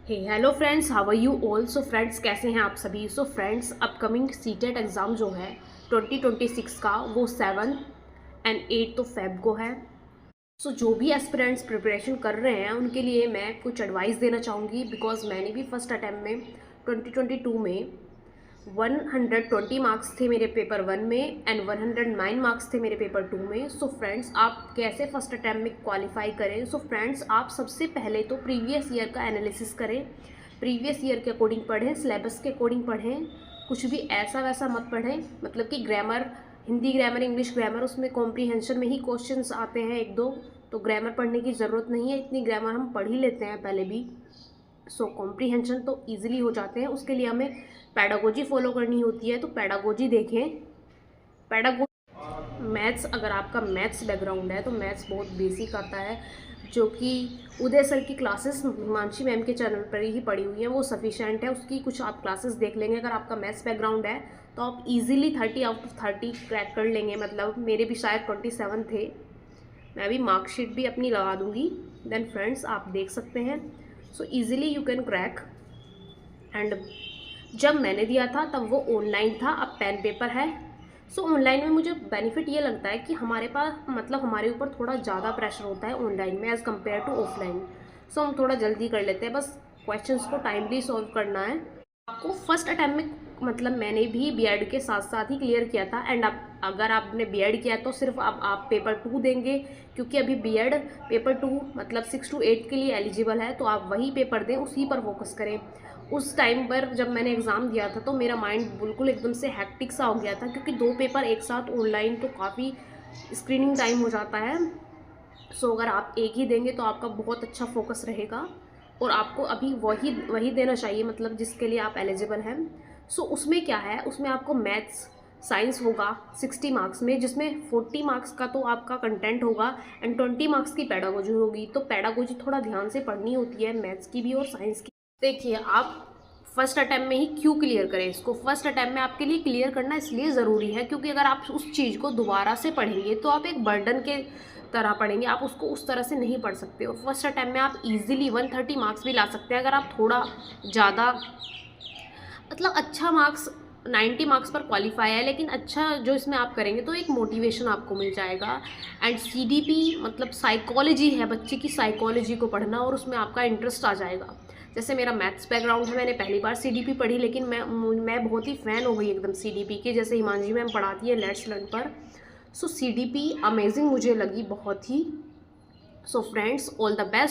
Hey hello friends, how are you all. So friends, कैसे हैं आप सभी। So friends, upcoming CTET exam जो है 2026 का, वो 7 एंड 8 फेब को है। सो जो भी एस्पिरेंट्स प्रिपरेशन कर रहे हैं उनके लिए मैं कुछ एडवाइस देना चाहूँगी, बिकॉज मैंने भी फर्स्ट अटैम्प्ट में 2022 में 120 मार्क्स थे मेरे पेपर 1 में एंड 109 मार्क्स थे मेरे पेपर 2 में। सो फ्रेंड्स, आप कैसे फर्स्ट अटैम्प्ट में क्वालिफाई करें। सो फ्रेंड्स, आप सबसे पहले तो प्रीवियस ईयर का एनालिसिस करें, प्रीवियस ईयर के अकॉर्डिंग पढ़ें, सिलेबस के अकॉर्डिंग पढ़ें, कुछ भी ऐसा वैसा मत पढ़ें। मतलब कि grammar, Hindi grammar, English grammar, उसमें कॉम्प्रीहेंशन में ही क्वेश्चंस आते हैं एक दो, तो ग्रामर पढ़ने की ज़रूरत नहीं है, इतनी ग्रामर हम पढ़ ही लेते हैं पहले भी। सो कॉम्प्रीहेंशन तो ईजिली हो जाते हैं। उसके लिए हमें पैडागोजी फॉलो करनी होती है, तो पैडागोजी देखें। पैडागोजी मैथ्स, अगर आपका मैथ्स बैकग्राउंड है तो मैथ्स बहुत बेसिक आता है, जो कि उदय सर की क्लासेस हिमांशी मैम के चैनल पर ही पड़ी हुई हैं, वो सफिशेंट है। उसकी कुछ आप क्लासेस देख लेंगे। अगर आपका मैथ्स बैकग्राउंड है तो आप इजीली 30 आउट ऑफ 30 क्रैक कर लेंगे। मतलब मेरे भी शायद 27 थे। मैं भी मार्कशीट भी अपनी लगा दूंगी। देन फ्रेंड्स, आप देख सकते हैं। So easily you can crack. And जब मैंने दिया था तब वो ऑनलाइन था, अब पेन पेपर है। सो ऑनलाइन में मुझे बेनिफिट ये लगता है कि हमारे पास, मतलब हमारे ऊपर थोड़ा ज़्यादा प्रेशर होता है ऑनलाइन में एज़ कम्पेयर टू ऑफलाइन। सो हम थोड़ा जल्दी कर लेते हैं, बस क्वेश्चंस को टाइमली सॉल्व करना है आपको। फर्स्ट अटैम्प्ट में, मतलब मैंने भी बीएड के साथ साथ ही क्लियर किया था। एंड आप, अगर आपने बीएड किया तो सिर्फ आप पेपर 2 देंगे, क्योंकि अभी बीएड पेपर 2 मतलब 6 to 8 के लिए एलिजिबल है, तो आप वही पेपर दें, उसी पर फोकस करें। उस टाइम पर जब मैंने एग्ज़ाम दिया था तो मेरा माइंड बिल्कुल एकदम से हैक्टिक सा हो गया था, क्योंकि 2 पेपर एक साथ ऑनलाइन तो काफ़ी स्क्रीनिंग टाइम हो जाता है। सो अगर आप एक ही देंगे तो आपका बहुत अच्छा फोकस रहेगा, और आपको अभी वही वही देना चाहिए, मतलब जिसके लिए आप एलिजिबल हैं। सो उसमें क्या है, उसमें आपको मैथ्स साइंस होगा 60 मार्क्स में, जिसमें 40 मार्क्स का तो आपका कंटेंट होगा एंड 20 मार्क्स की पैडागोजी होगी। तो पैडागोजी थोड़ा ध्यान से पढ़नी होती है, मैथ्स की भी और साइंस की। देखिए, आप फर्स्ट अटैम्प्ट में ही क्यों क्लियर करें इसको। फर्स्ट अटैम्प्ट में आपके लिए क्लियर करना इसलिए ज़रूरी है क्योंकि अगर आप उस चीज़ को दोबारा से पढ़ेंगे तो आप एक बर्डन के तरह पढ़ेंगे, आप उसको उस तरह से नहीं पढ़ सकते। और फर्स्ट अटैम्प्ट में आप इजीली 130 मार्क्स भी ला सकते हैं, अगर आप थोड़ा ज़्यादा, मतलब अच्छा मार्क्स 90 मार्क्स पर क्वालिफाई है, लेकिन अच्छा जो इसमें आप करेंगे तो एक मोटिवेशन आपको मिल जाएगा। एंड सीडीपी मतलब साइकोलॉजी है, बच्चे की साइकोलॉजी को पढ़ना, और उसमें आपका इंटरेस्ट आ जाएगा। जैसे मेरा मैथ्स बैकग्राउंड है, मैंने पहली बार सीडीपी पढ़ी, लेकिन मैं बहुत ही फ़ैन हो गई एकदम सीडीपी के, जैसे हिमांशी मैम पढ़ाती है लेट्स लर्न पर। सो सीडीपी अमेजिंग मुझे लगी बहुत ही। So friends, all the best.